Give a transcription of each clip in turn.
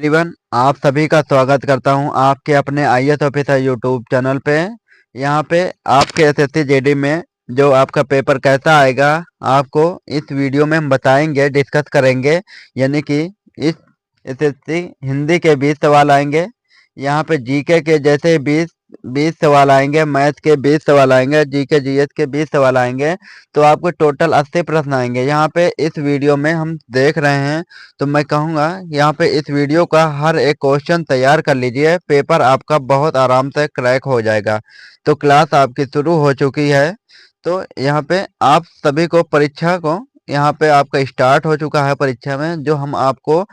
Everyone, आप सभी का स्वागत करता हूं आपके अपने आईएएस ऑफिसर यूट्यूब चैनल पे। यहां पे आपके एसएससी जीडी में जो आपका पेपर कैसा आएगा, आपको इस वीडियो में हम बताएंगे, डिस्कस करेंगे। यानी कि इस एसएससी हिंदी के 20 सवाल आएंगे। यहाँ पे जीके के जैसे 20 सवाल आएंगे, मैथ के 20 सवाल आएंगे, जीके जीएस के 20 सवाल आएंगे। तो आपको टोटल 80 प्रश्न आएंगे। यहाँ पे इस वीडियो में हम देख रहे हैं, तो मैं कहूँगा यहाँ पे इस वीडियो का हर एक क्वेश्चन तैयार कर लीजिए। पेपर आपका बहुत आराम से क्रैक हो जाएगा। तो क्लास आपकी शुरू हो चुकी है। तो यहाँ पे आप सभी को परीक्षा को, यहाँ पे आपका स्टार्ट हो चुका है परीक्षा में। जो हम आपको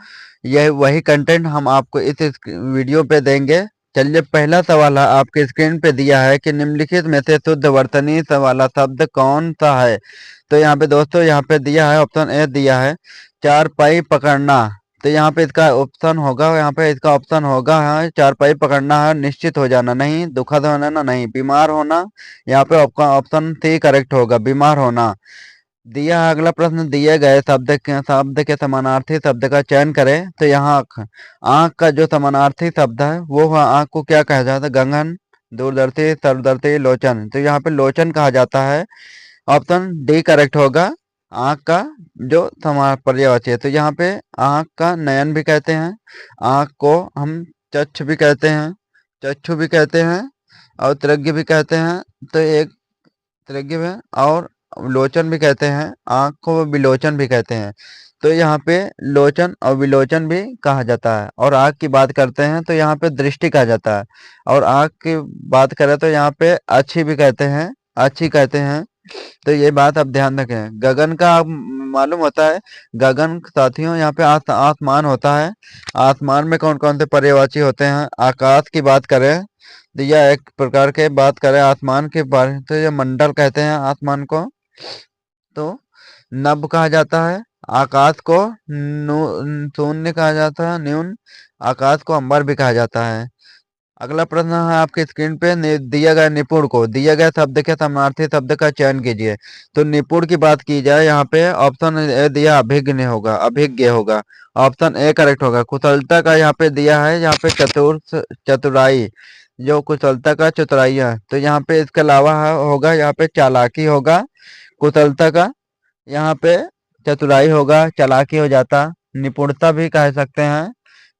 यह वही कंटेंट हम आपको इस वीडियो पे देंगे। चलिए, पहला सवाल है आपके स्क्रीन पे दिया है कि निम्नलिखित में से शुद्ध वर्तनी वाला शब्द कौन सा है। तो यहाँ पे दोस्तों, यहाँ पे दिया है, ऑप्शन ए दिया है चारपाई पकड़ना। तो यहाँ पे इसका ऑप्शन होगा, यहाँ पे इसका ऑप्शन होगा हाँ, चारपाई पकड़ना है, निश्चित हो जाना नहीं, दुखद होना ना नहीं, बीमार होना। यहाँ पे आपका ऑप्शन सी करेक्ट होगा, बीमार होना। दिया है अगला प्रश्न, दिए गए शब्द के समानार्थी शब्द का चयन करें। तो यहाँ आँख का जो समानार्थी शब्द है वो आँख को क्या कहा जाता है? गगन, दूरदर्शी, सर्वदर्शी, लोचन। तो यहाँ पे लोचन कहा जाता है। ऑप्शन डी करेक्ट होगा, आँख का जो पर्यायवाची है। तो यहाँ पे आँख का नयन भी कहते हैं, आँख को हम चक्षु भी कहते हैं, चक्षु भी कहते हैं, और त्रग्य भी कहते हैं। तो एक त्रग्य है, और लोचन भी कहते हैं, आँख को विलोचन भी कहते हैं। तो यहाँ पे लोचन और विलोचन भी कहा जाता है। और आँख की बात करते हैं तो यहाँ पे दृष्टि कहा जाता है। और आँख की बात करें तो यहाँ पे अच्छी भी कहते हैं, अच्छी कहते हैं। तो ये बात आप ध्यान रखें। गगन का मालूम होता है, गगन साथियों यहाँ पे आसमान होता है। आसमान में कौन कौन से पर्यायवाची होते हैं? आकाश की बात करें तो यह एक प्रकार के बात करें आसमान के बारे, तो ये मंडल कहते हैं आसमान को। तो नभ कहा जाता है, आकाश को शून्य कहा जाता है, न्यून। आकाश को अंबर भी कहा जाता है। अगला प्रश्न है आपके स्क्रीन पे, दिया गया निपुण को दिया गया शब्द के समानार्थी शब्द का चयन कीजिए। तो निपुण की बात की जाए, यहाँ पे ऑप्शन ए दिया अभिज्ञ होगा, अभिज्ञ होगा। ऑप्शन ए करेक्ट होगा। कुशलता का यहाँ पे दिया है, यहाँ पे चतुराई, जो कुशलता का चतुराई है। तो यहाँ पे इसके अलावा होगा, यहाँ पे चालाकी होगा। कुशलता का यहाँ पे चतुराई होगा, चालाकी हो जाता। निपुणता भी कह सकते हैं,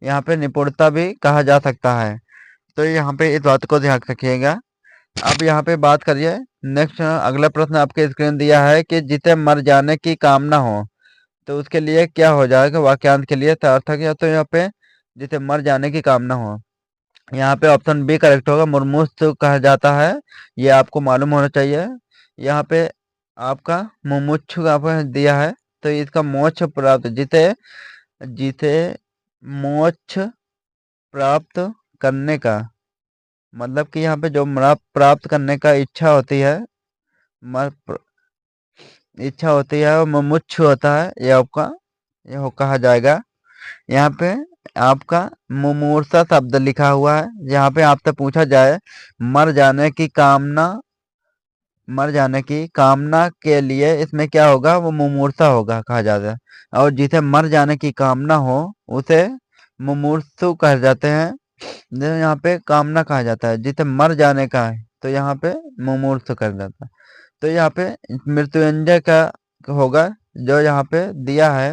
यहाँ पे निपुणता भी कहा जा सकता है। तो यहाँ पे इस बात को ध्यान रखिएगा। अब यहाँ पे बात करिए नेक्स्ट। अगला प्रश्न आपके स्क्रीन दिया है कि जिसे मर जाने की कामना हो, तो उसके लिए क्या हो जाएगा? वाक्यांश के लिए सार्थक है। तो यहाँ पे जिसे मर जाने की कामना हो, यहाँ पे ऑप्शन बी करेक्ट होगा, मुमुक्षु कहा जाता है। ये आपको मालूम होना चाहिए। यहाँ पे आपका मुमुक्षु आपको दिया है, तो इसका मोक्ष प्राप्त, जिसे जिसे मोक्ष प्राप्त करने का मतलब कि यहाँ पे जो प्राप्त करने का इच्छा होती है, मर प्र- इच्छा होती है, वो मुमुक्षु होता है। ये आपका कहा जाएगा। यहाँ पे आपका मुमूर्षा शब्द लिखा हुआ है। यहाँ पे आपसे पूछा जाए मर जाने की कामना, मर जाने की कामना के लिए इसमें क्या होगा? वो मुमूर्षा होगा कहा जाता है। और जिसे मर जाने की कामना हो उसे मुमूर्षु कह जाते हैं। यहाँ पे कामना कहा जाता है, जिसे मर जाने का है तो यहाँ पे मुमूर्षु कर जाता है। तो यहाँ पे मृत्युंजय का होगा, जो यहाँ पे दिया है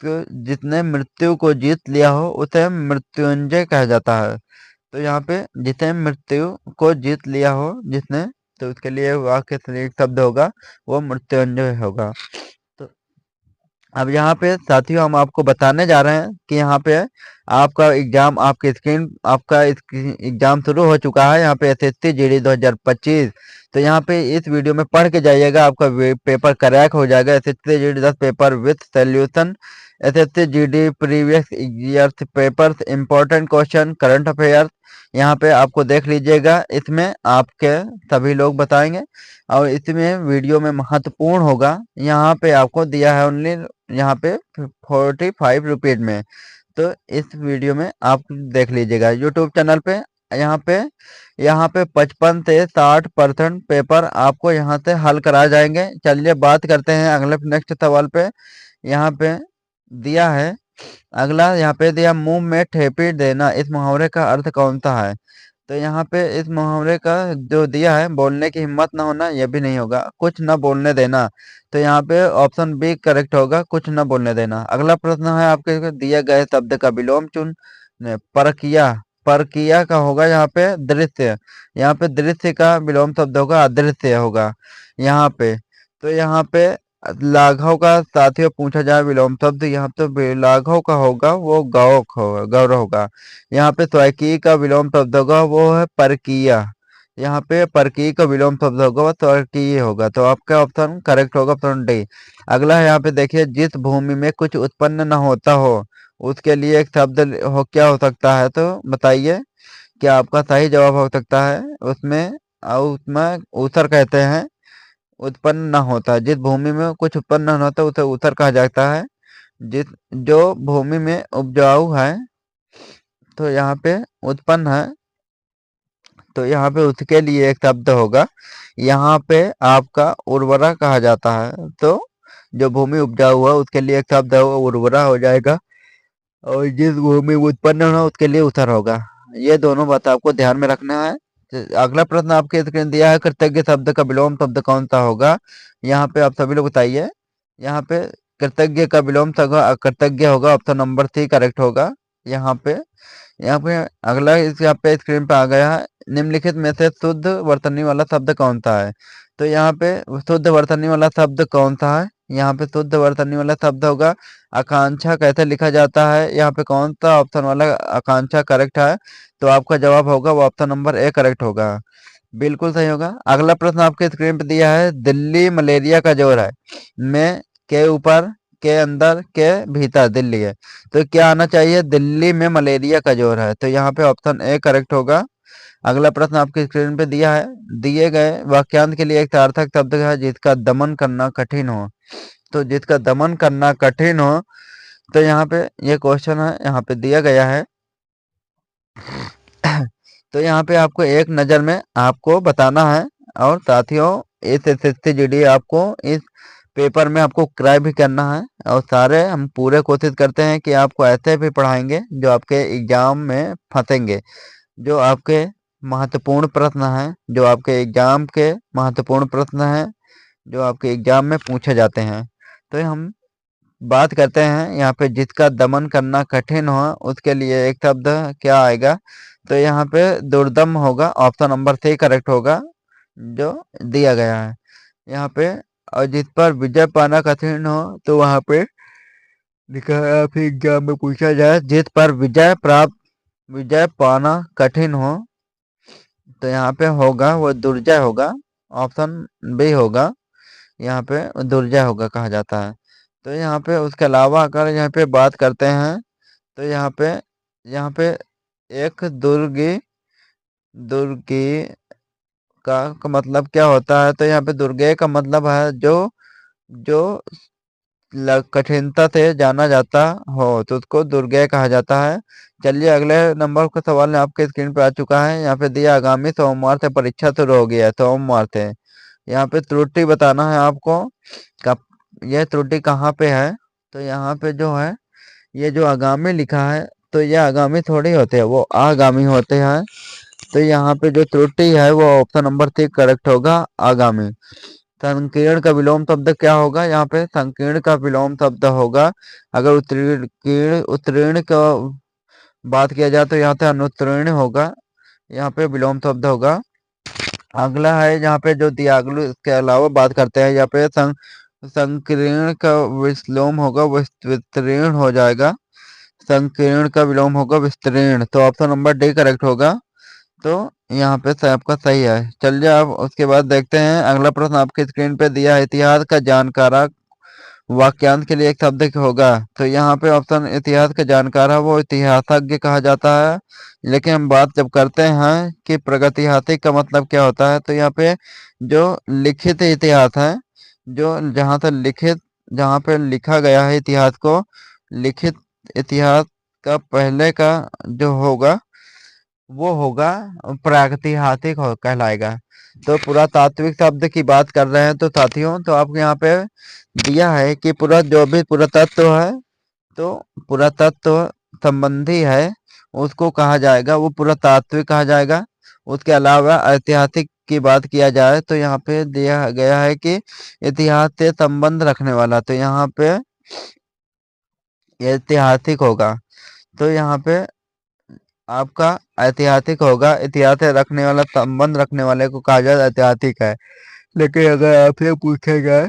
कि जिसने मृत्यु को जीत लिया हो उसे मृत्युंजय कहा जाता है। तो यहाँ पे जिसे मृत्यु को जीत लिया हो जिसने, तो उसके लिए वाक्य से एक शब्द होगा, वो मृत्युंजय होगा। तो अब यहाँ पे साथियों हम आपको बताने जा रहे हैं कि यहाँ पे आपका एग्जाम, आपका एग्जाम शुरू हो चुका है। यहाँ पे एसएससी जीडी 2025। तो यहाँ पे इस वीडियो में पढ़ के जाइएगा, आपका पेपर क्रैक हो जाएगा। SSC GD 10 paper with solution, SSC GD previous years papers, important question, current affairs. यहाँ पे आपको देख लीजिएगा, इसमें आपके सभी लोग बताएंगे। और इसमें वीडियो में महत्वपूर्ण होगा, यहाँ पे आपको दिया है ओनली, यहाँ पे 45 रुपीज में। तो इस वीडियो में आप देख लीजिएगा यूट्यूब चैनल पे। यहाँ पे 55 से 60% पेपर आपको यहाँ से हल कराए जाएंगे। चलिए बात करते हैं अगले नेक्स्ट सवाल पे। यहाँ पे दिया है अगला यहाँ पे दिया मुंह में ठेपी देना, इस मुहावरे का अर्थ कौन सा है? तो यहाँ पे इस मुहावरे का जो दिया है, बोलने की हिम्मत न होना, ये भी नहीं होगा। कुछ न बोलने देना, तो यहाँ पे ऑप्शन बी करेक्ट होगा, कुछ न बोलने देना। अगला प्रश्न है आपके दिए गए शब्द का विलोम चुन। परकिया, परकिया का होगा यहाँ पे दृश्य। यहाँ पे दृश्य का विलोम शब्द होगा अदृश्य होगा यहाँ पे। तो यहाँ पे लाघव का साथियों पूछा जाए विलोम शब्द, यहाँ पे लाघव का होगा वो गौक होगा, गौरव होगा। यहाँ पे स्वकीय का विलोम शब्द होगा वो है परकीय। यहाँ पे परकीय का विलोम शब्द होगा वो स्वकीय होगा। तो आपका ऑप्शन करेक्ट होगा ऑप्शन डी। अगला है यहाँ पे देखिए, जिस भूमि में कुछ उत्पन्न न होता हो उसके लिए एक शब्द हो, क्या हो सकता है? तो बताइए क्या आपका सही जवाब हो सकता है उसमें। उसमें ऊसर कहते हैं, उत्पन्न न होता। जिस भूमि में कुछ उत्पन्न न होता उसे ऊसर कहा जाता है। जिस जो भूमि में उपजाऊ है, तो यहाँ पे उत्पन्न है, तो यहाँ पे उसके लिए एक शब्द होगा। यहाँ पे आपका उर्वरा कहा जाता है। तो जो भूमि उपजाऊ है उसके लिए एक शब्द है वो उर्वरा हो जाएगा, और जिस भूमि में उत्पन्न हो उसके लिए उथर होगा। ये दोनों बात आपको ध्यान में रखना है। तो अगला प्रश्न आपके स्क्रीन दिया है, कृतज्ञ शब्द का विलोम शब्द कौन सा होगा? यहाँ पे आप सभी लोग बताइए। यहाँ पे कृतज्ञ का विलोम शब्द अकृतज्ञ होगा, ऑप्शन नंबर सी करेक्ट होगा। यहाँ पे अगला इस यहाँ पे स्क्रीन पे आ गया है, निम्नलिखित में से शुद्ध वर्तनी वाला शब्द कौन सा है? तो यहाँ पे शुद्ध वर्तनी वाला शब्द कौन सा है? यहाँ पे शुद्ध वर्तनी वाला शब्द होगा आकांक्षा। कैसे लिखा जाता है? यहाँ पे कौन सा ऑप्शन वाला आकांक्षा करेक्ट है? तो आपका जवाब होगा वो ऑप्शन नंबर ए करेक्ट होगा, बिल्कुल सही होगा। अगला प्रश्न आपके स्क्रीन पे दिया है, दिल्ली मलेरिया का जोर है में के ऊपर, के अंदर, के भीतर दिल्ली है, तो क्या आना चाहिए? दिल्ली में मलेरिया का जोर है, तो यहाँ पे ऑप्शन ए करेक्ट होगा। अगला प्रश्न आपकी स्क्रीन पे दिया है, दिए गए वाक्यांश के लिए एक सार्थक शब्द है जिसका दमन करना कठिन हो। तो जिसका दमन करना कठिन हो, तो यहाँ पे ये क्वेश्चन है, यहाँ पे दिया गया है। तो यहाँ पे आपको एक नज़र में आपको बताना है, और साथियों इस एसएससी जीडी आपको इस पेपर में आपको क्रैक भी करना है। और सारे हम पूरे कोशिश करते हैं कि आपको ऐसे भी पढ़ाएंगे जो आपके एग्जाम में फंसेंगे, जो आपके महत्वपूर्ण प्रश्न हैं, जो आपके एग्जाम के महत्वपूर्ण प्रश्न हैं, जो आपके एग्जाम में पूछे जाते हैं। तो हम बात करते हैं यहाँ पे, जिसका दमन करना कठिन हो उसके लिए एक शब्द क्या आएगा? तो यहाँ पे दुर्दम होगा, ऑप्शन नंबर सी करेक्ट होगा जो दिया गया है यहाँ पे। और जिस पर विजय पाना कठिन हो, तो वहाँ पे लिखा है, आप एग्जाम में पूछा जाए, जिस पर विजय पाना कठिन हो, तो यहाँ पे होगा वो दुर्जय होगा, ऑप्शन बी होगा। यहाँ पे दुर्जय होगा कहा जाता है। तो यहाँ पे उसके अलावा अगर यहाँ पे बात करते हैं, तो यहाँ पे एक दुर्गी का मतलब क्या होता है? तो यहाँ पे दुर्गे का मतलब है जो जो कठिनता से जाना जाता हो, तो उसको दुर्गे कहा जाता है। चलिए अगले नंबर का सवाल आपके स्क्रीन पे आ चुका है। यहाँ पे दिया, आगामी सोमवार से परीक्षा शुरू हो गई है, सोमवार से। यहाँ पे त्रुटि बताना है आपको, कब यह त्रुटि कहाँ पे है? तो यहाँ पे जो है, ये जो आगामी लिखा है, तो ये आगामी थोड़ी होते हैं, वो आगामी होते हैं। तो यहाँ पे जो त्रुटि है वो ऑप्शन नंबर सी करेक्ट होगा, आगामी। संकीर्ण का विलोम शब्द क्या होगा? यहाँ पे संकीर्ण का विलोम शब्द होगा, अगर उत्तीर्ण का बात किया जाए तो यहाँ पे अनुत्तीर्ण होगा, यहाँ पे विलोम शब्द होगा। अगला है यहाँ पे जो दिया, अगले इसके अलावा बात करते हैं, यहाँ पे संकीर्ण का विलोम होगा विस्तीर्ण हो जाएगा, संकीर्ण का विलोम होगा विस्तीर्ण, तो ऑप्शन नंबर डी करेक्ट होगा। तो यहाँ पे आपका सही है। चलिए अब उसके बाद देखते हैं अगला प्रश्न आपके स्क्रीन पे दिया है, इतिहास का जानकार वाक्यांश के लिए एक शब्द होगा। तो यहाँ पे ऑप्शन इतिहास का जानकार है वो इतिहासज्ञ कहा जाता है। लेकिन हम बात जब करते हैं कि प्रगतिहासिक का मतलब क्या होता है, तो यहाँ पे जो लिखित इतिहास है, जो जहाँ पे लिखा गया है इतिहास को, लिखित इतिहास का पहले का जो होगा वो होगा प्रागैतिहासिक कहलाएगा। तो पुरातात्विक शब्द की बात कर रहे हैं तो साथियों, तो आपको यहाँ पे दिया है कि पूरा जो भी पुरातत्व है, तो पुरातत्व संबंधी है उसको कहा जाएगा, वो पुरातात्विक कहा जाएगा। उसके अलावा ऐतिहासिक की बात किया जाए तो यहाँ पे दिया गया है कि इतिहास से संबंध रखने वाला, तो यहाँ पे ऐतिहासिक होगा। तो यहाँ पे आपका ऐतिहासिक होगा, इतिहास से रखने वाला, संबंध रखने वाले को कहा जाए ऐतिहासिक है। लेकिन अगर आपसे पूछेगा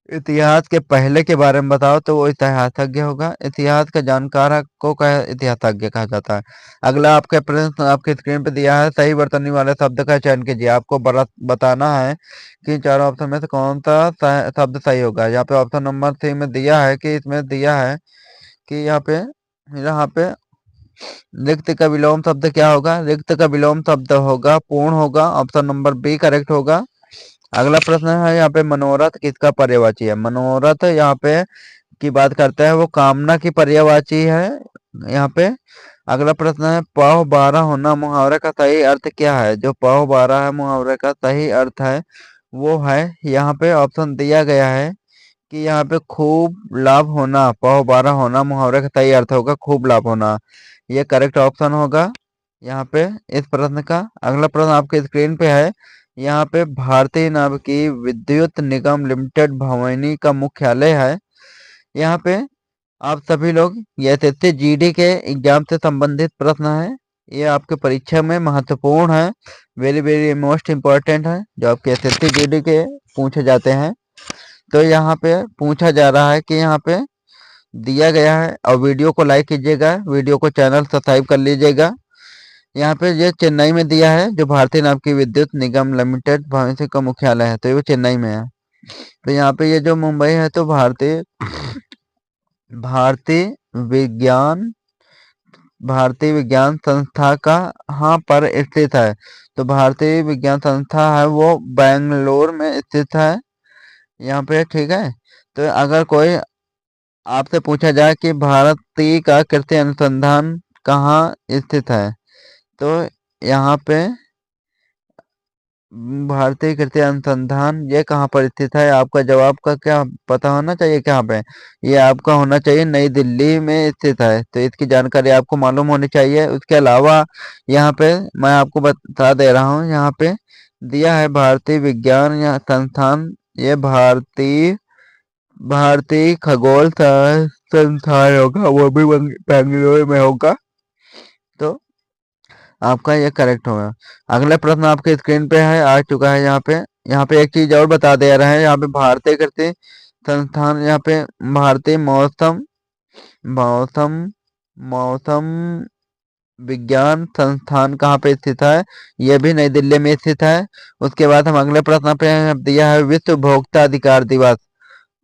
इतिहास के पहले के बारे में बताओ तो वो इतिहासज्ञ होगा। इतिहास का जानकार को कह इतिहासज्ञ कहा जाता है। अगला आपके प्रश्न आपके स्क्रीन पे दिया है, सही वर्तनी वाले शब्द का चयन कीजिए। आपको बताना है कि चारों ऑप्शन में से कौन सा शब्द सही होगा। यहाँ पे ऑप्शन नंबर 3 में दिया है कि इसमें दिया है कि यहाँ पे रिक्त का विलोम शब्द क्या होगा। रिक्त का विलोम शब्द होगा पूर्ण होगा। ऑप्शन नंबर बी करेक्ट होगा। अगला प्रश्न है यहाँ पे मनोरथ किसका पर्यायवाची है। मनोरथ यहाँ पे की बात करते हैं, वो कामना की पर्यायवाची है यहाँ पे। अगला प्रश्न है पौ 12 होना मुहावरे का सही अर्थ क्या है। जो पौ 12 है मुहावरे का सही अर्थ है वो है, यहाँ पे ऑप्शन दिया गया है कि यहाँ पे खूब लाभ होना। पौ 12 होना मुहावरे का सही अर्थ होगा खूब लाभ होना, ये करेक्ट ऑप्शन होगा यहाँ पे इस प्रश्न का। अगला प्रश्न आपके स्क्रीन पे है, यहाँ पे भारतीय नाभिकीय विद्युत निगम लिमिटेड भवानी का मुख्यालय है। यहाँ पे आप सभी लोग ये एसएससी जीडी के एग्जाम से संबंधित प्रश्न है, ये आपके परीक्षा में महत्वपूर्ण है, वेरी वेरी मोस्ट इम्पोर्टेंट है, जो आपके एसएससी जीडी के पूछे जाते हैं। तो यहाँ पे पूछा जा रहा है कि यहाँ पे दिया गया है, और वीडियो को लाइक कीजिएगा, वीडियो को चैनल सब्सक्राइब कर लीजिएगा। यहाँ पे ये चेन्नई में दिया है, जो भारतीय नाभिकीय विद्युत निगम लिमिटेड भविष्य का मुख्यालय है, तो ये चेन्नई में है। तो यहाँ पे ये जो मुंबई है तो भारतीय विज्ञान भारतीय विज्ञान संस्था का हाँ पर स्थित है। तो भारतीय विज्ञान संस्था है वो बेंगलोर में स्थित है यहाँ पे, ठीक है। तो अगर कोई आपसे पूछा जाए कि भारतीय का कृषि अनुसंधान कहाँ स्थित है, तो यहाँ पे भारतीय कृषि अनुसंधान ये कहाँ पर स्थित है, आपका जवाब का क्या पता होना चाहिए कहाँ पे। ये आपका होना चाहिए नई दिल्ली में स्थित है, तो इसकी जानकारी आपको मालूम होनी चाहिए। उसके अलावा यहाँ पे मैं आपको बता दे रहा हूँ, यहाँ पे दिया है भारतीय विज्ञान या संस्थान, ये भारतीय खगोल संस्थान होगा, वो भी बेंगलुरु में होगा। तो आपका ये करेक्ट होगा। अगला प्रश्न आपके स्क्रीन पे है, आ चुका है। यहाँ पे एक चीज और बता दे रहे हैं, यहाँ पे भारतीय कृषि संस्थान, यहाँ पे भारतीय मौसम मौसम मौसम विज्ञान संस्थान कहाँ पे स्थित है, ये भी नई दिल्ली में स्थित है। उसके बाद हम अगले प्रश्न पे दिया है विश्व उपभोक्ता अधिकार दिवस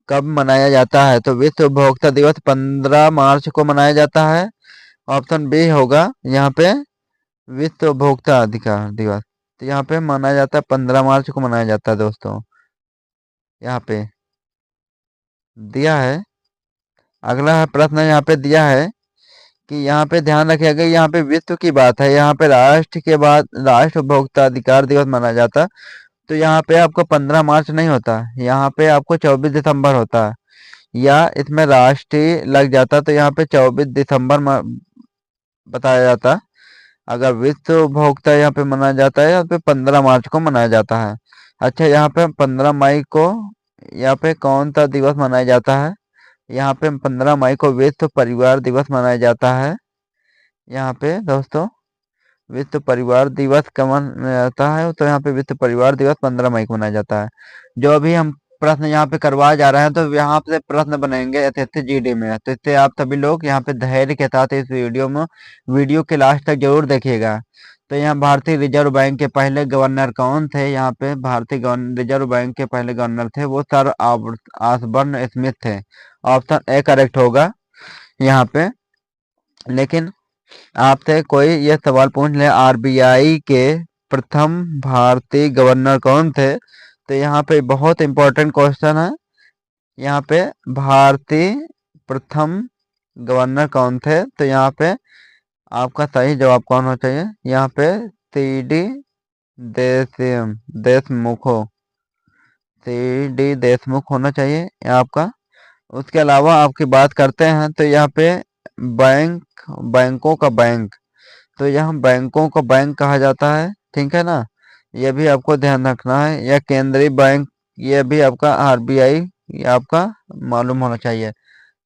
कब मनाया जाता है। तो विश्व उपभोक्ता दिवस 15 मार्च को मनाया जाता है। ऑप्शन बी होगा यहाँ पे विश्व उपभोक्ता अधिकार दिवस, तो यहाँ पे मनाया जाता है 15 मार्च को मनाया जाता है दोस्तों, यहाँ पे दिया है। अगला प्रश्न यहाँ पे दिया है कि यहाँ पे ध्यान रखिएगा, यहाँ पे विश्व की बात है, यहाँ पे राष्ट्र के बाद राष्ट्र उपभोक्ता अधिकार दिवस मनाया जाता है। तो यहाँ पे आपको 15 मार्च नहीं होता, यहाँ पे आपको 24 दिसंबर होता है, या इसमें राष्ट्रीय लग जाता तो यहाँ पे 24 दिसंबर बताया जाता। अगर विश्व उपभोक्ता यहाँ पे मनाया जाता है, यहाँ पे 15 मार्च को मनाया जाता है। अच्छा, यहाँ पे 15 मई को यहाँ पे कौन सा दिवस मनाया जाता है। यहाँ पे 15 मई को विश्व परिवार दिवस मनाया जाता है। यहाँ पे दोस्तों विश्व परिवार दिवस कब मनाया जाता है, तो यहाँ पे विश्व परिवार दिवस 15 मई को मनाया जाता है। जो अभी हम प्रश्न यहाँ पे करवाए जा रहे हैं, तो यहाँ से प्रश्न बनेंगे एसएससी जीडी में, तो इससे आप सभी लोग यहाँ पे धैर्य के साथ इस वीडियो के लास्ट तक जरूर देखिएगा। तो यहाँ भारतीय रिजर्व बैंक के पहले गवर्नर कौन थे। यहाँ पे भारतीय रिजर्व बैंक के पहले गवर्नर थे वो सर ऑसबर्न स्मिथ थे। ऑप्शन ए करेक्ट होगा यहाँ पे। लेकिन आपसे कोई ये सवाल पूछ ले आरबीआई के प्रथम भारतीय गवर्नर कौन थे, तो यहाँ पे बहुत इंपॉर्टेंट क्वेश्चन है। यहाँ पे भारतीय प्रथम गवर्नर कौन थे, तो यहाँ पे आपका सही जवाब कौन होना चाहिए। यहाँ पे सीडी देशमुख होना चाहिए आपका उसके अलावा आपकी बात करते हैं तो यहाँ पे बैंक, बैंकों का बैंक, तो यहाँ बैंकों को बैंक कहा जाता है, ठीक है ना। ये भी आपको ध्यान रखना है। या केंद्रीय बैंक, ये भी आपका आरबीआई, ये आपका मालूम होना चाहिए।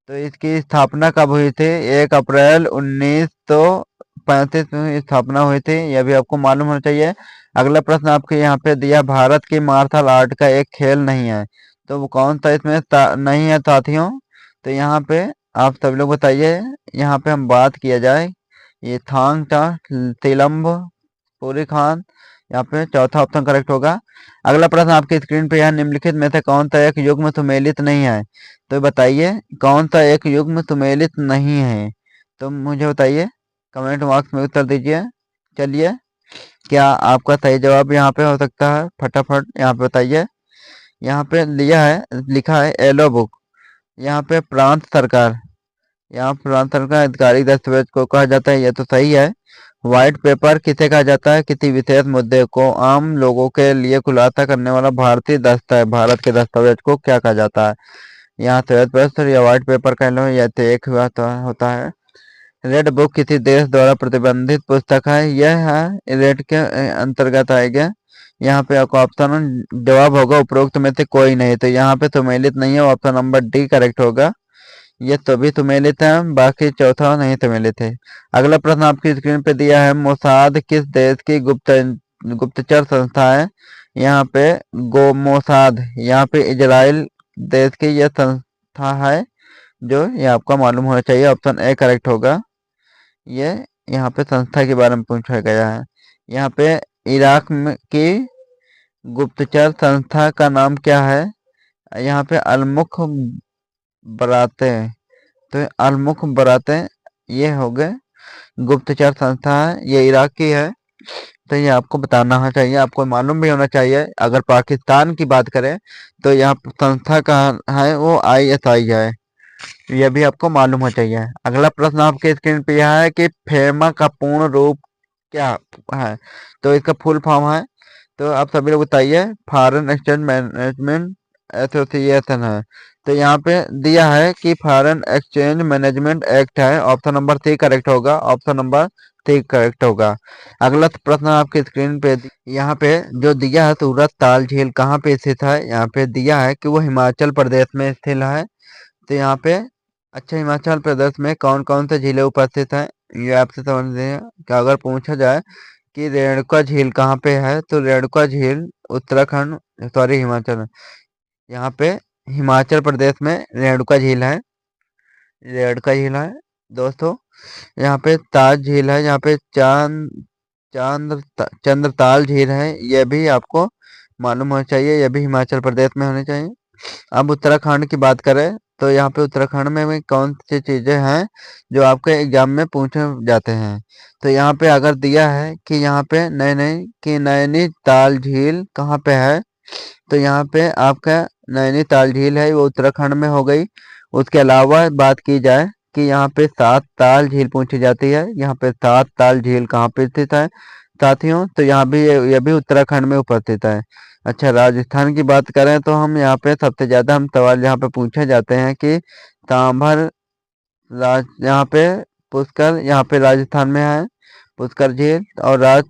तो इसकी स्थापना कब हुई थी? 1 अप्रैल 1935 में स्थापना हुई थी, यह भी आपको मालूम होना चाहिए। अगला प्रश्न आपके यहाँ पे दिया, भारत की मार्शल आर्ट का एक खेल नहीं है, तो वो कौन सा इसमें नहीं है साथियों? तो यहाँ पे आप सभी लोग बताइए। यहाँ पे हम बात किया जाए, ये थांग टा तिलम्ब पूरी खान, यहाँ पे चौथा ऑप्शन करेक्ट होगा। अगला प्रश्न आपकी स्क्रीन पे है, निम्नलिखित में से कौन सा एक युग्म सुमेलित नहीं है? तो बताइए कौन सा एक युग्म सुमेलित नहीं है, तो मुझे बताइए, कमेंट बॉक्स में उत्तर दीजिए। चलिए, क्या आपका सही जवाब यहाँ पे हो सकता है? फटाफट यहाँ पे बताइए। यहाँ पे लिया है, लिखा है येलो बुक, यहाँ पे प्रांत सरकार, यहाँ प्रांत सरकार आधिकारिक दस्तावेज को कहा जाता है, यह तो सही है। व्हाइट पेपर किसे कहा जाता है? किसी विशेष मुद्दे को आम लोगों के लिए खुलासा करने वाला भारतीय दस्तावेज, भारत के दस्तावेज को क्या कहा जाता है? यहाँ श्वेत पत्र या व्हाइट पेपर कह लो, या तो एक हुआ तो होता है। रेड बुक किसी देश द्वारा प्रतिबंधित पुस्तक है, यह है रेड के अंतर्गत आएगा। यहाँ पे आपका ऑप्शन जवाब होगा उपरोक्त में से कोई नहीं, तो यहाँ पे सम्मिलित नहीं है, ऑप्शन नंबर डी करेक्ट होगा। ये सभी सम्मिलित है, बाकी चौथा नहीं सम्मिलित है। अगला प्रश्न आपकी स्क्रीन पे दिया है, मोसाद किस देश की गुप्तचर संस्था है? यहाँ पे गो मोसाद, यहाँ पे इजराइल देश की यह संस्था है, जो ये आपका मालूम होना चाहिए, ऑप्शन ए करेक्ट होगा। ये यहाँ पे संस्था के बारे में पूछा गया है। यहाँ पे इराक में की गुप्तचर संस्था का नाम क्या है? यहाँ पे अलमुख बराते, तो अलमुख बराते ये हो गए गुप्तचर संस्था है, ये इराक की है। तो ये आपको बताना होना चाहिए, आपको मालूम भी होना चाहिए। अगर पाकिस्तान की बात करें तो यहाँ संस्था का है वो ISI है, यह भी आपको मालूम होना चाहिए। अगला प्रश्न आपके स्क्रीन पे यह है कि फेमा का पूर्ण रूप क्या है? तो इसका फुल फॉर्म है, तो आप सभी लोग बताइए, फॉरेन एक्सचेंज मैनेजमेंट एसोसिएशन है। तो यहाँ पे दिया है कि फॉरेन एक्सचेंज मैनेजमेंट एक्ट है, ऑप्शन नंबर सी करेक्ट होगा, ऑप्शन नंबर सी करेक्ट होगा। अगला प्रश्न आपके स्क्रीन पे यहाँ पे जो दिया है, सूरत ताल झील कहाँ पे स्थित है? यहाँ पे दिया है कि वो हिमाचल प्रदेश में स्थित है। तो यहाँ पे अच्छा, हिमाचल प्रदेश में कौन कौन से झीलें उपस्थित हैं, ये आपसे समझते हैं। कि अगर पूछा जाए कि रेणुका झील कहाँ पे है, तो रेणुका झील उत्तराखंड, सॉरी हिमाचल, यहाँ पे हिमाचल प्रदेश में रेणुका झील है, रेणुका झील है दोस्तों। यहाँ पे ताज झील है, यहाँ पे चंद्रताल झील है, यह भी आपको मालूम होना चाहिए, यह भी हिमाचल प्रदेश में होनी चाहिए। अब उत्तराखंड की बात करें तो यहाँ पे उत्तराखंड में भी कौन सी चीजें हैं जो आपके एग्जाम में पूछे जाते हैं? तो यहाँ पे अगर दिया है कि यहाँ पे नैनीताल झील कहाँ पे है, तो यहाँ पे आपका नैनीताल झील है वो उत्तराखंड में हो गई। उसके अलावा बात की जाए कि यहाँ पे सात ताल झील पूछी जाती है, यहाँ पे सात ताल झील कहाँ पे स्थित है साथियों? तो यहाँ भी यह भी उत्तराखंड में उपस्थित है। अच्छा, राजस्थान की बात करें तो हम यहाँ पे सबसे ज्यादा हम सवाल यहाँ पे पूछे जाते हैं कि सांभर यहाँ पे पुष्कर, यहाँ पे राजस्थान में है पुष्कर झील, और राज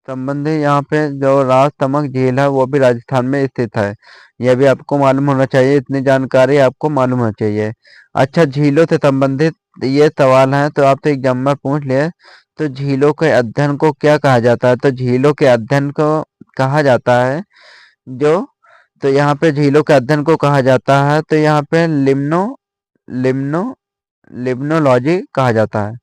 संबंधी यहाँ पे जो राजतमक झील है वो भी राजस्थान में स्थित है, यह भी आपको मालूम होना चाहिए, इतनी जानकारी आपको मालूम होना चाहिए। अच्छा, झीलों से संबंधित ये सवाल है तो आपसे एग्जाम में पूछ लिए, तो झीलों के अध्ययन को क्या कहा जाता है? तो झीलों के अध्ययन को कहा जाता है जो, तो यहाँ पे झीलों के अध्ययन को कहा जाता है, तो यहाँ पे लिम्नो लिम्नोलॉजी कहा जाता है।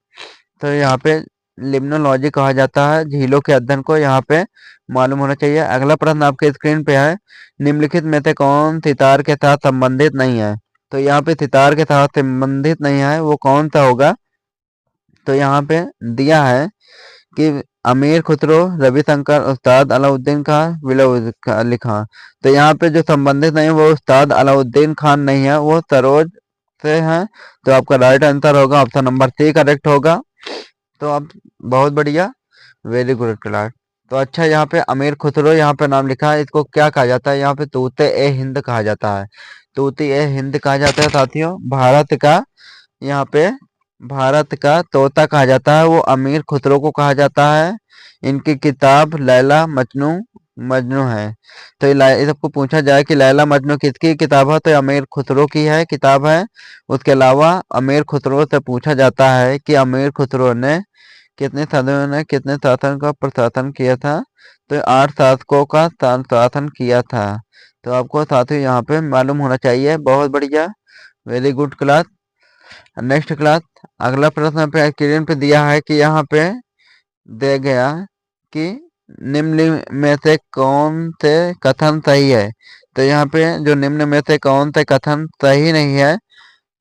तो यहाँ पे लिम्नोलॉजी कहा जाता है झीलों के अध्ययन को, यहाँ पे मालूम होना चाहिए। अगला प्रश्न आपके स्क्रीन पे है, निम्नलिखित में से कौन सितार के साथ संबंधित नहीं है? तो यहाँ पे सितार के साथ संबंधित नहीं है, वो कौन सा होगा? तो यहाँ पे दिया है कि अमीर खुसरो, रविशंकर, उस्ताद अलाउद्दीन खान, विलायत अली खान। तो यहाँ पे जो संबंधित नहीं है वो उस्ताद अलाउद्दीन खान नहीं है, वो सरोज से है। तो आपका राइट आंसर होगा ऑप्शन नंबर सी करेक्ट होगा। तो अब बहुत बढ़िया, वेरी गुड क्लास। तो अच्छा, यहाँ पे अमीर खुसरो यहाँ पे नाम लिखा है, इसको क्या कहा जाता है? यहाँ पे तूते ए हिंद कहा जाता है। तूती ए हिंद कहा जाता है साथियों। भारत का यहाँ पे भारत का तोता कहा जाता है, वो अमीर खुसरो को कहा जाता है। इनकी किताब लैला मजनू मजनू है। तो ये सबको पूछा जाए कि लैला मजनू किसकी किताब है, तो ये अमीर खुसरो की है किताब है। उसके अलावा अमीर खुसरो से पूछा जाता है कि अमीर खुसरो ने कितने साधुओं ने कितने शासन का प्रशासन किया था, तो 8 शासकों का शासन किया था। तो आपको साथियों यहाँ पे मालूम होना चाहिए। बहुत बढ़िया, very good class. Next class, अगला प्रश्न पे स्क्रीन पे दिया है कि यहाँ पे दे गया कि निम्न में से कौन से कथन सही है। तो यहाँ पे जो निम्न में से कौन से कथन सही नहीं है,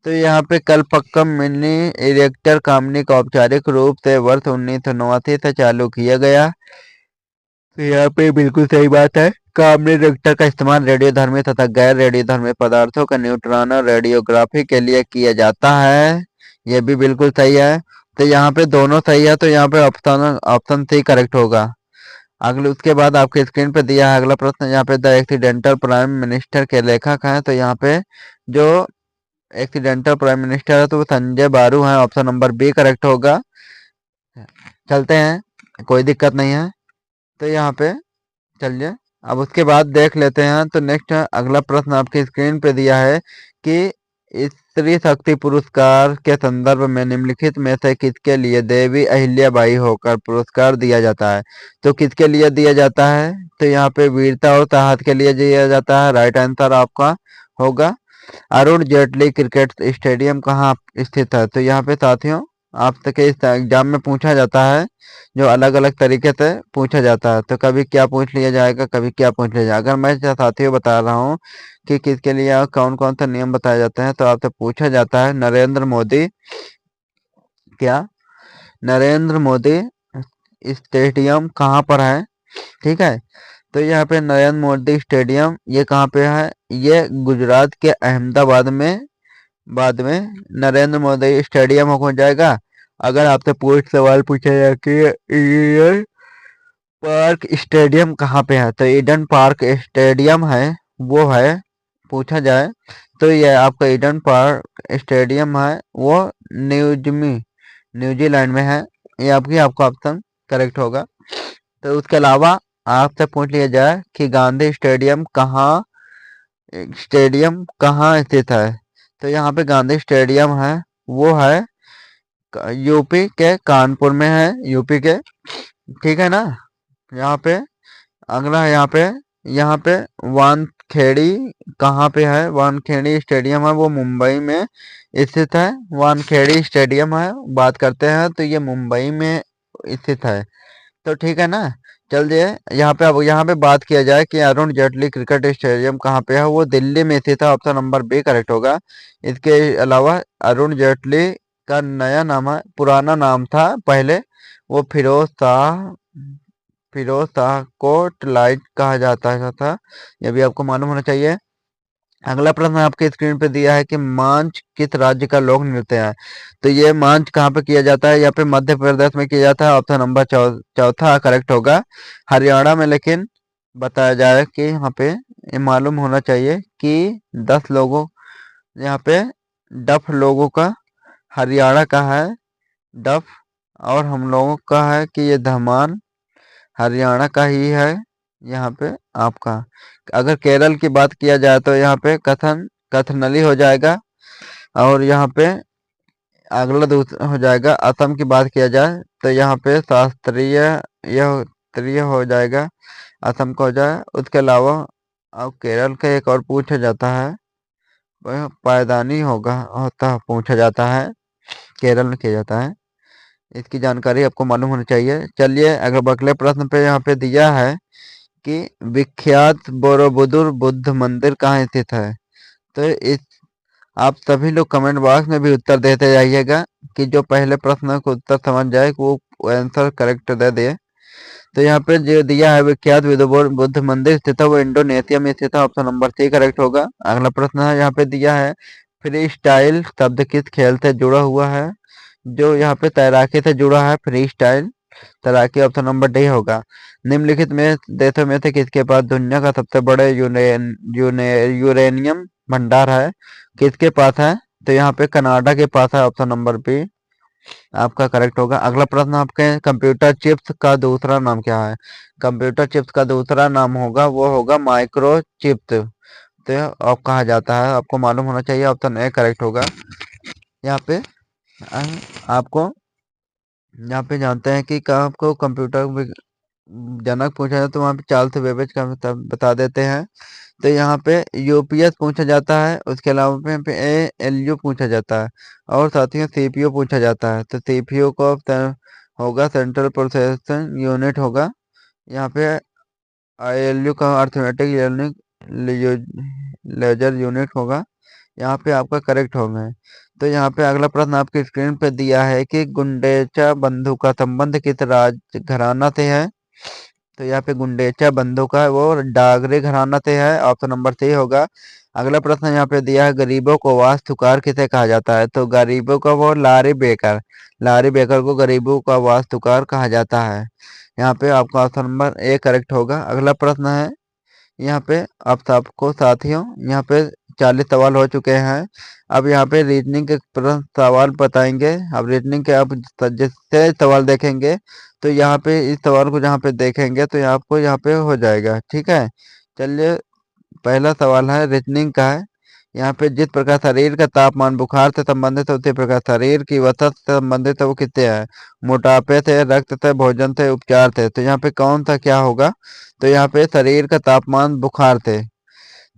तो यहाँ पे कलपक्कम मिनी इरेक्टर कंपनी का औपचारिक रूप से वर्ष 1989 से चालू किया गया। तो यहाँ पे बिल्कुल सही बात है। कामनी रिएक्टर का इस्तेमाल रेडियोधर्मी तथा गैर रेडियोधर्मी पदार्थों का न्यूट्रॉन रेडियोग्राफी के लिए किया जाता है। ये भी बिल्कुल सही है। तो यहाँ पे दोनों सही है, तो यहाँ पे ऑप्शन ऑप्शन सी करेक्ट होगा। अगले उसके बाद आपके स्क्रीन पे दिया है अगला प्रश्न। यहाँ पे द एक्सीडेंटल प्राइम मिनिस्टर के लेखक हैं, तो यहाँ पे जो एक्सीडेंटल प्राइम मिनिस्टर है तो वो संजय बारू है। ऑप्शन नंबर बी करेक्ट होगा। चलते हैं, कोई दिक्कत नहीं है। तो यहाँ पे चलिए अब उसके बाद देख लेते हैं। तो नेक्स्ट अगला प्रश्न आपकी स्क्रीन पे दिया है कि स्त्री शक्ति पुरस्कार के संदर्भ में निम्नलिखित में से किसके लिए देवी अहिल्याबाई होकर पुरस्कार दिया जाता है। तो किसके लिए दिया जाता है, तो यहाँ पे वीरता और साहस के लिए दिया जाता है। राइट आंसर आपका होगा अरुण जेटली क्रिकेट स्टेडियम कहाँ स्थित है। तो यहाँ पे साथियों आपके इस एग्जाम में पूछा जाता है, जो अलग अलग तरीके से पूछा जाता है। तो कभी क्या पूछ लिया जाएगा, कभी क्या पूछ लिया जाएगा। अगर मैं साथियों बता रहा हूँ कि किसके लिए कौन कौन से नियम बताए जाते हैं, तो आपसे पूछा जाता है नरेंद्र मोदी, क्या नरेंद्र मोदी स्टेडियम कहाँ पर है। ठीक है, तो यहाँ पे नरेंद्र मोदी स्टेडियम ये कहाँ पे है, ये गुजरात के अहमदाबाद में बाद में नरेंद्र मोदी स्टेडियम हो जाएगा। अगर आपसे पूछ सवाल पूछा जाए कि ईडन पार्क स्टेडियम कहाँ पे है, तो ईडन पार्क स्टेडियम है वो है, पूछा जाए तो ये आपका ईडन पार्क स्टेडियम है वो न्यूजीलैंड में है। ये आपका ऑप्शन करेक्ट होगा। तो उसके अलावा आपसे पूछ लिया जाए कि गांधी स्टेडियम कहाँ स्थित है, तो यहाँ पे गांधी स्टेडियम है वो है यूपी के कानपुर में है, यूपी के। ठीक है ना। यहाँ पे अगला यहाँ पे वानखेड़ी कहाँ पे है, वानखेड़ी स्टेडियम है वो मुंबई में स्थित है। वानखेड़ी स्टेडियम है, बात करते हैं तो ये मुंबई में स्थित है। तो ठीक है ना। चलिए यहाँ पे अब यहाँ पे बात किया जाए कि अरुण जेटली क्रिकेट स्टेडियम कहाँ पे है, वो दिल्ली में स्थित है। ऑप्शन नंबर बी करेक्ट होगा। इसके अलावा अरुण जेटली का नया नाम है, पुराना नाम था पहले वो फिरोज शाह कोट लाइट कहा जाता था। यह भी आपको मालूम होना चाहिए। अगला प्रश्न आपके स्क्रीन पे दिया है कि मांझ किस राज्य का लोक नृत्य है। तो ये मांझ कहाँ पे किया जाता है, यहाँ पे मध्य प्रदेश में किया जाता है। ऑप्शन नंबर चौथा करेक्ट होगा, हरियाणा में। लेकिन बताया जाए कि यहाँ पे ये मालूम होना चाहिए कि 10 लोगों यहाँ पे डफ लोगों का हरियाणा का है डफ, और हम लोगों का है कि ये धमान हरियाणा का ही है यहाँ पे आपका। अगर केरल की बात किया जाए तो यहाँ पे कथनली हो जाएगा, और यहाँ पे अगला दूसरा हो जाएगा। असम की बात किया जाए तो यहाँ पे शास्त्रीय यह हो जाएगा, असम का हो जाए। उसके अलावा अब केरल का एक और पूछा जाता है, वह पायदानी पूछा जाता है, केरल में किया जाता है। इसकी जानकारी आपको मालूम होनी चाहिए। चलिए अगर अगले प्रश्न पे यहाँ पे दिया है कि विख्यात बोरोबुदुर बुद्ध मंदिर कहाँ स्थित है। तो इस आप सभी लोग कमेंट बॉक्स में भी उत्तर देते जाइएगा कि जो पहले प्रश्न को उत्तर समझ जाए वो आंसर करेक्ट दे दे। तो यहाँ पे जो दिया है विख्यात बुद्ध मंदिर स्थित है वो इंडोनेशिया में स्थित है। ऑप्शन नंबर सी करेक्ट होगा। अगला प्रश्न है यहाँ पे दिया है फ्री स्टाइल शब्द किस खेल से जुड़ा हुआ है। जो यहाँ पे तैराकी से जुड़ा है, फ्री स्टाइल तैराकी। ऑप्शन नंबर डी होगा। निम्नलिखित में देशों में से किसके पास दुनिया का सबसे बड़े यूरेनियम भंडार है, किसके पास है? तो यहाँ पे कनाडा के पास है, ऑप्शन नंबर बी आपका करेक्ट होगा। अगला प्रश्न आपके, कंप्यूटर चिप्स का दूसरा नाम क्या है? कंप्यूटर चिप्स का दूसरा नाम होगा, वो होगा माइक्रो चिप्स। तो अब कहा जाता है, आपको मालूम होना चाहिए, ऑप्शन ए करेक्ट होगा। यहाँ पे आपको यहाँ पे जानते हैं कि कहाँ आपको कंप्यूटर जनक पूछा जाए तो वहाँ पे चार्ल्स बेबेज का बता देते हैं। तो यहाँ पे यूपीएस पूछा जाता है, उसके अलावा पे यहाँ पे एएलयू पूछा जाता है, और साथ ही सीपीयू पूछा जाता है। तो सीपीयू को होगा सेंट्रल प्रोसेसिंग यूनिट होगा। यहाँ पे आईएलयू का अर्थमेटिक लर्निंग लेजर यूनिट होगा। यहाँ पे आपका करेक्ट होगा। तो यहाँ पे अगला प्रश्न आपकी स्क्रीन पे दिया है कि गुंडेचा बंधु का संबंध किस राज घराना से है? तो यहाँ पे गुंडेचा बंधु का वो डागरे घराना से है, ऑप्शन नंबर सी होगा। अगला प्रश्न यहाँ पे दिया है, गरीबों को वास्तुकार किसे कहा जाता है? तो गरीबों का वो लारी बेकर को गरीबों का वास्तुकार कहा जाता है। यहाँ पे आपका ऑप्शन नंबर ए करेक्ट होगा। अगला प्रश्न है यहाँ पे, अब सबको साथियों यहाँ पे 40 सवाल हो चुके हैं। अब यहाँ पे रीजनिंग के प्रश्न सवाल बताएंगे। अब रीजनिंग के आप जिससे सवाल देखेंगे तो यहाँ पे इस सवाल को जहाँ पे देखेंगे तो आपको यहाँ पे हो जाएगा, ठीक है। चलिए, पहला सवाल है रीजनिंग का है। यहाँ पे जिस प्रकार शरीर का तापमान बुखार से संबंधित है, उसी प्रकार शरीर की वसा से संबंधित है, वो किससे है? मोटापे से, रक्त से, भोजन से, उपचार से। तो यहाँ पे कौन सा क्या होगा? तो यहाँ पे शरीर का तापमान बुखार से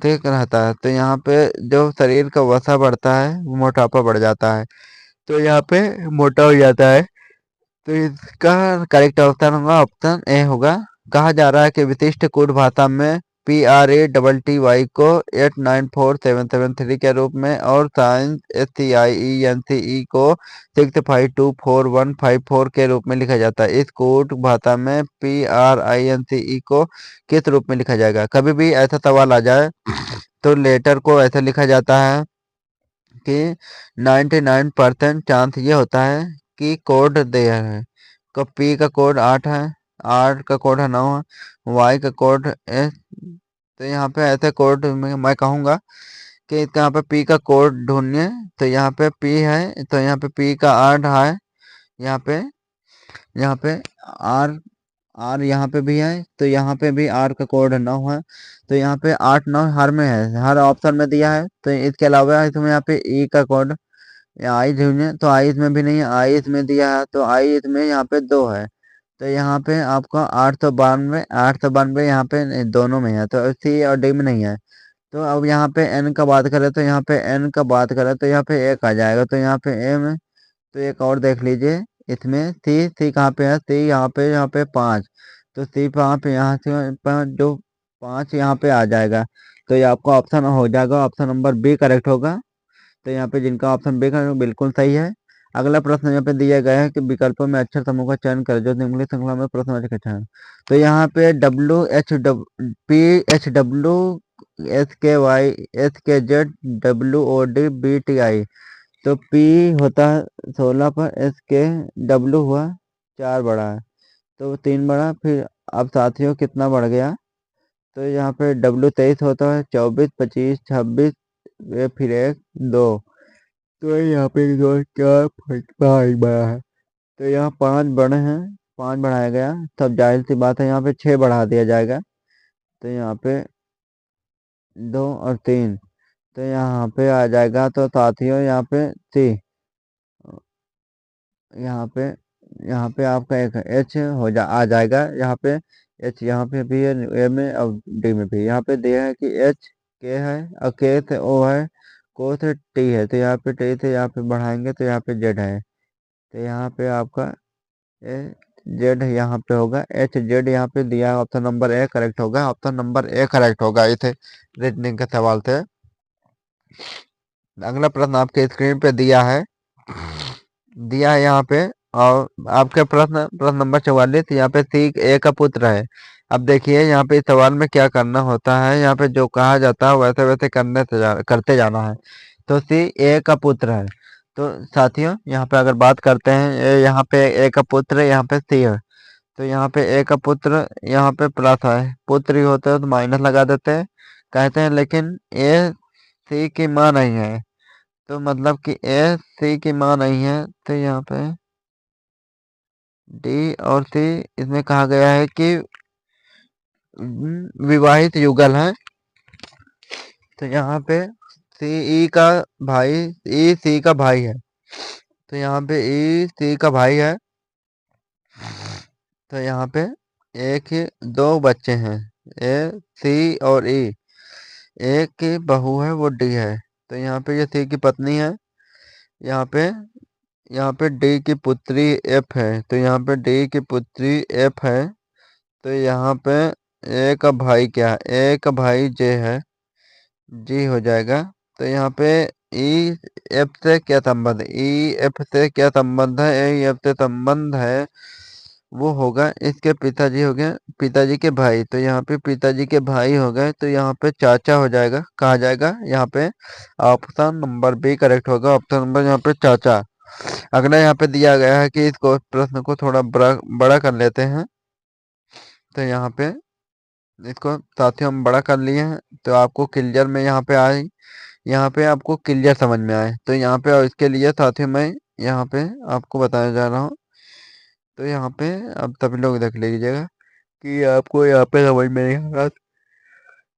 ठीक रहता है। तो यहाँ पे जो शरीर का वसा बढ़ता है वो मोटापा बढ़ जाता है, तो यहाँ पे मोटा हो जाता है। तो इसका करेक्ट ऑप्शन होगा ऑप्शन ए होगा। कहा जा रहा है कि विशिष्ट कोड भाषा में PRATTY को 894773 के रूप में और साइंस SCIENCE को 6524154 के रूप में लिखा जाता है। इस कोड भाषा में PRINCE को किस रूप में लिखा जाएगा? कभी भी ऐसा सवाल आ जाए तो लेटर को ऐसा लिखा जाता है कि 99% चांस ये होता है कि कोड देयर है। तो पी का कोड 8 है, आर का कोड है 9 है, वाई का कोड है। तो यहाँ पे ऐसे कोड में मैं कहूँगा कि यहाँ पे पी का कोड ढूंढिए। तो यहाँ पे पी है, तो यहाँ पे पी का 8 है। यहाँ पे आर आर यहाँ पे भी है, तो यहाँ पे भी आर का कोड 9 है। तो यहाँ पे 8 9 हर में है, हर ऑप्शन में दिया है। तो इसके अलावा इसमें यहाँ पे ई का कोड आई ढूंढिए, तो आई इसमें भी नहीं है, आई इसमें दिया है, तो आई इसमें यहाँ पे 2 है। तो यहाँ पे आपका 892 यहाँ पे दोनों में है, तो सी और डी में नहीं है। तो अब यहाँ पे एन का बात करें तो यहाँ पे एन का बात करें तो यहाँ पे एक आ जाएगा, तो यहाँ पे ए में। तो एक और देख लीजिए, इसमें सी सी कहाँ पे है? सी यहाँ पे 5। तो सी वहाँ पे यहाँ से जो 5 यहाँ पे आ जाएगा। तो ये आपका ऑप्शन हो जाएगा, ऑप्शन नंबर बी करेक्ट होगा। तो यहाँ पे जिनका ऑप्शन बी का बिल्कुल सही है। अगला प्रश्न यहाँ पे दिया गया है कि विकल्पों में अक्षर समूह का चयन करें जो निम्नलिखित श्रृंखला में प्रश्नवाचक अक्षर हैं। तो यहाँ पे PHPSKY SKZ तो P होता है 16 पर, SKW हुआ 4 बढ़ा है, तो 3 बढ़ा। फिर अब साथियों कितना बढ़ गया? तो यहाँ पे W 23 होता है, 24 25 26 फिर 1 2। तो यहाँ पे 2 4 5 बड़ा है, तो यहाँ 5 बड़े हैं, 5 बढ़ाया गया। तब जाहिर सी बात है यहाँ पे 6 बढ़ा दिया जाएगा। तो यहाँ पे 2 और 3, तो यहाँ पे आ जाएगा। तो साथियों यहाँ पे सी, यहाँ पे आपका एक एच आ जाएगा। यहाँ पे एच यहाँ पे भी है, ए में और डी में भी। यहाँ पे दिया है कि एच के है और के से ओ है, को से टी है। तो यहाँ पे टी से यहाँ पे बढ़ाएंगे तो यहाँ पे जेड है। तो यहाँ पे आपका ए जेड यहाँ पे होगा, एच जेड यहाँ पे दिया है। ऑप्शन नंबर ए करेक्ट होगा, ऑप्शन नंबर ए करेक्ट होगा। इसे रीजनिंग के सवाल थे। अगला प्रश्न आपके स्क्रीन पे दिया है यहाँ पे, और आपके प्रश्न नंबर 44। यहाँ पे सी ए का पुत्र है। अब देखिए यहाँ पे इस सवाल में क्या करना होता है, यहाँ पे जो कहा जाता है वैसे वैसे करते जाना है। तो सी ए का पुत्र है। तो साथियों यहाँ पे अगर बात करते हैं, यहाँ पे ए का पुत्र है, यहाँ पे सी है। तो यहाँ पे ए का पुत्र यहाँ पे प्लस है, पुत्र ही होता है तो माइनस लगा देते हैं कहते हैं। लेकिन ए सी की माँ नहीं है, तो मतलब कि ए सी की माँ नहीं है, तो यहाँ पे डी और सी इसमें कहा गया है कि विवाहित युगल है। तो यहाँ पे सी ई का भाई, ई सी का भाई है, तो यहाँ पे ई सी का भाई है। तो यहाँ पे एक ही दो बच्चे हैं, ए सी और ई। एक की बहू है वो डी है, तो यहाँ पे ये सी की पत्नी है। यहाँ पे यहाँ पे डी की पुत्री एफ है, तो यहाँ पे डी की पुत्री एफ है। तो यहाँ पे ए का भाई क्या है, ए का भाई जे है, जी हो जाएगा। तो यहाँ पे ई एफ से क्या संबंध है, ई एफ से क्या संबंध है, ए एफ से संबंध है वो होगा इसके पिताजी हो गए, पिताजी के भाई। तो यहाँ पे पिताजी के भाई हो गए, तो यहाँ पे चाचा हो जाएगा, कहा जाएगा यहाँ पे ऑप्शन नंबर बी करेक्ट होगा, ऑप्शन नंबर यहाँ पे चाचा। अगला यहाँ पे दिया गया है कि इसको प्रश्न को थोड़ा बड़ा बड़ा कर लेते हैं। तो यहाँ पे इसको साथियों हम बड़ा कर लिए हैं, तो आपको क्लियर में यहाँ पे आए, यहाँ पे आपको क्लियर समझ में आए। तो यहाँ पे और इसके लिए साथियों मैं यहाँ पे आपको बताने जा रहा हूँ। तो यहाँ पे अब सभी लोग देख लीजिएगा कि आपको यहाँ पे समझ में नहीं आ रहा।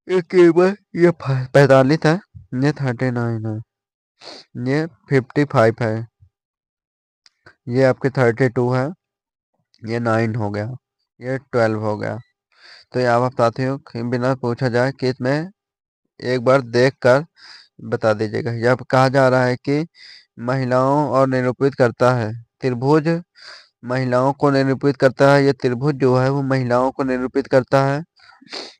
ये केवल ये 45 है, ये 39 है, ये 55 है, ये आपके 32 है, ये 9 हो गया, ये 12 हो गया। तो यहाँ आप साथियों बिना पूछा जाए कि इसमें एक बार देख कर बता दीजिएगा। यहाँ पे कहा जा रहा है कि महिलाओं और निरूपित करता है त्रिभुज, महिलाओं को निरूपित करता है, ये त्रिभुज जो है वो महिलाओं को निरूपित करता है।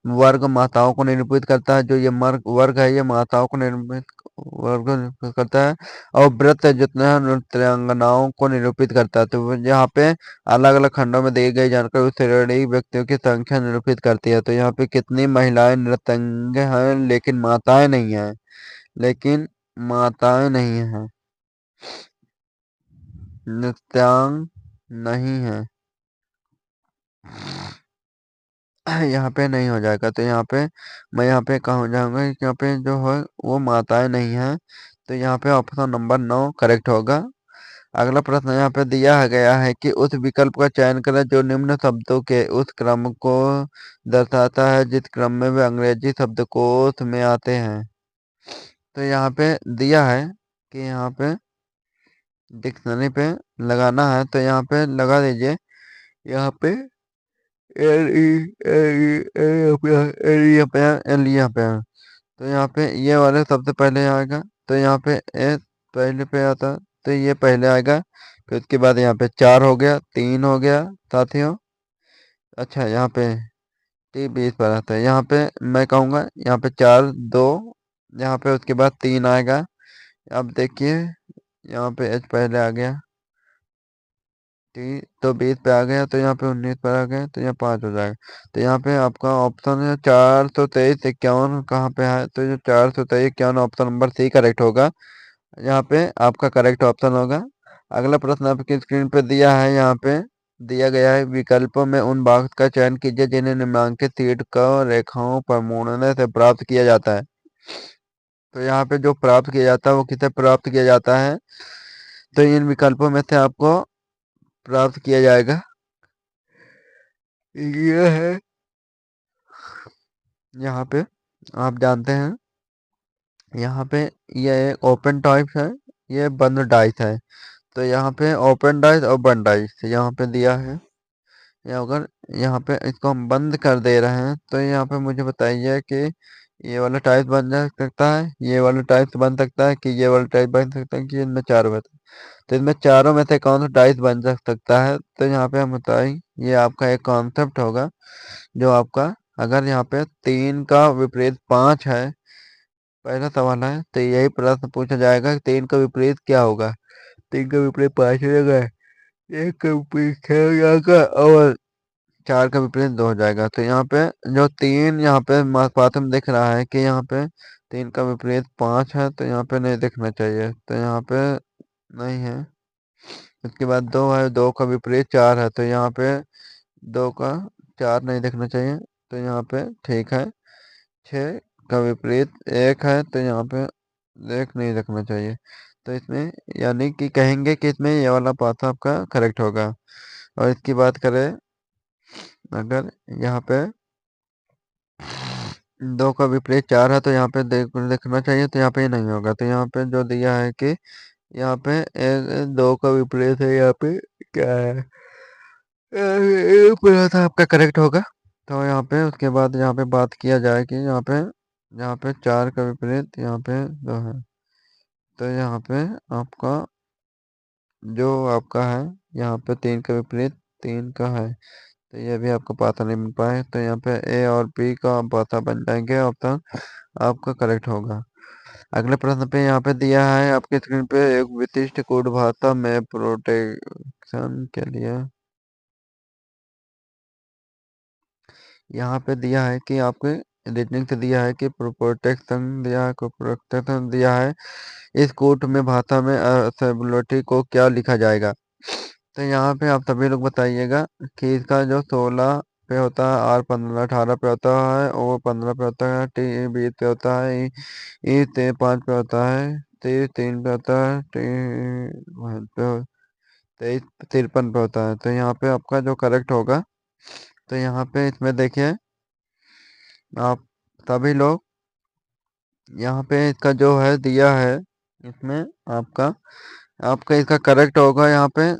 वर्ग माताओं को निरूपित करता है, जो ये वर्ग है ये माताओं को निरूपित वर्ग को निरूपित करता है। और वृत्त जितने हैं नृत्यांगनाओं को निरूपित करता है। तो यहाँ पे अलग अलग खंडों में दी गई जानकारी उस श्रेणी व्यक्तियों की संख्या निरूपित करती है। तो यहाँ पे कितनी महिलाएं नृत्यांग हैं, लेकिन माताएं नहीं हैं, लेकिन माताएं नहीं हैं, नृत्यांग नहीं है, यहाँ पे नहीं हो जाएगा। तो यहाँ पे मैं यहाँ पे कहा जाऊंगा कि यहाँ पे जो है वो माताएं नहीं है। तो यहाँ पे ऑप्शन नंबर 9 करेक्ट होगा। अगला प्रश्न यहाँ पे दिया गया है कि उस विकल्प का चयन करें जो निम्न शब्दों के उस क्रम को दर्शाता है जिस क्रम में वे अंग्रेजी शब्दकोश में आते हैं। तो यहाँ पे दिया है कि यहाँ पे डिक्शनरी पे लगाना है, तो यहाँ पे लगा दीजिए। यहाँ पे एल ई एल यहाँ पे एल यहाँ पे है। तो यहाँ पे ये वाले सबसे पहले आएगा, तो यहाँ पे ए पहले पे आता, तो ये पहले आएगा। फिर उसके बाद यहाँ पे 4 हो गया, 3 हो गया साथियों। अच्छा यहाँ पे टी 20 पर आता है, यहाँ पे मैं कहूँगा यहाँ पे 4 2, यहाँ पे उसके बाद 3 आएगा। अब देखिए यहाँ पे एच पहले आ गया, टी तो 20 पे आ गया, तो यहाँ पे 19 पर आ गया, तो यहाँ 5 हो जाएगा। तो यहाँ पे आपका ऑप्शन है 423 51 कहाँ पे है, तो ये 423 51 ऑप्शन नंबर सी करेक्ट होगा, यहाँ पे आपका करेक्ट ऑप्शन होगा। अगला प्रश्न आपकी स्क्रीन पे दिया है, यहाँ पे दिया गया है विकल्पों में उन बॉक्स का चयन कीजिए जिन्हें निम्नांकित शीट को रेखाओं पर मोड़ने से प्राप्त किया जाता है। तो यहाँ पे जो प्राप्त किया जाता है वो किसे प्राप्त किया जाता है, तो इन विकल्पों में से आपको प्राप्त किया जाएगा ये है। यहाँ पे आप जानते हैं, यहाँ पे ये एक ओपन टाइप है, ये बंद डाइस है। तो यहाँ पे ओपन डाइस और बंद डाइस यहाँ पे दिया है। या अगर यहाँ पे इसको हम बंद कर दे रहे हैं, तो यहाँ पे मुझे बताइए कि ये वाला टाइप बन जा सकता है, ये वाला टाइप बन सकता है, कि ये वाला टाइप बन सकता है, कि इनमें चारों में से, तो इनमें चारों में से कौन सा टाइप बन सकता है। तो यहाँ पे हम बताएं, ये आपका एक कॉन्सेप्ट होगा जो आपका, अगर यहाँ पे 3 का विपरीत 5 है, पहला सवाल है, तो यही प्रश्न पूछा जाएगा कि 3 का विपरीत क्या होगा। 3 का विपरीत 5 हो जाएगा, एक का विपरीत 6 हो जाएगा, और 4 का विपरीत 2 हो जाएगा। तो यहाँ पे जो 3 यहाँ पे पाथ में दिख रहा है कि यहाँ पे 3 का विपरीत 5 है, तो यहाँ पे नहीं दिखना चाहिए, तो यहाँ पे नहीं है। उसके बाद 2 है, 2 का विपरीत 4 है, तो यहाँ पे 2 का 4 नहीं दिखना चाहिए, तो यहाँ पे ठीक है। 6 का विपरीत 1 है, तो यहाँ पे देख नहीं रखना चाहिए। तो इसमें यानी कि कहेंगे कि इसमें ये वाला पाथ आपका करेक्ट होगा। और इसकी बात करें अगर यहाँ पे 2 का विपरीत 4 है तो यहाँ पे देखना चाहिए, तो यहाँ पे ये नहीं होगा। तो यहाँ पे जो दिया है कि यहाँ पे 2 का विपरीत है, यहाँ पे क्या है, पूरा था आपका करेक्ट होगा। तो यहाँ पे उसके बाद यहाँ पे बात किया जाए कि यहाँ पे 4 का विपरीत यहाँ पे 2 है। तो यहाँ पे आपका जो आपका है यहाँ पे 3 का विपरीत 3 का है। तो ये भी आपको पता नहीं मिल पाए, तो यहाँ पे ए और बी का पता बन जाएंगे, ऑप्शन आपका करेक्ट होगा। अगले प्रश्न पे यहाँ पे दिया है आपके स्क्रीन पे, एक विशिष्ट कोड भाषा में प्रोटेक्शन के लिए यहाँ पे दिया है कि आपके रीजनिंग से दिया है कि प्रोटेक्शन दिया है, प्रोटेक्शन दिया है। इस कोड में भाषा में असेंबलिटी को क्या लिखा जाएगा। तो यहाँ पे आप सभी लोग बताइएगा कि इसका जो 16 पे होता है, R 15 18 पे होता है, O 15 पे होता है, T 20 पे होता है, E 5 पे होता है, T 3 पे होता है, T 23 53 पे होता है। तो यहाँ पे आपका जो करेक्ट होगा, तो यहाँ पे इसमें देखिए आप सभी लोग यहाँ पे इसका जो है दिया है, इसमें आपका आपका इसका करेक्ट होगा यहाँ पे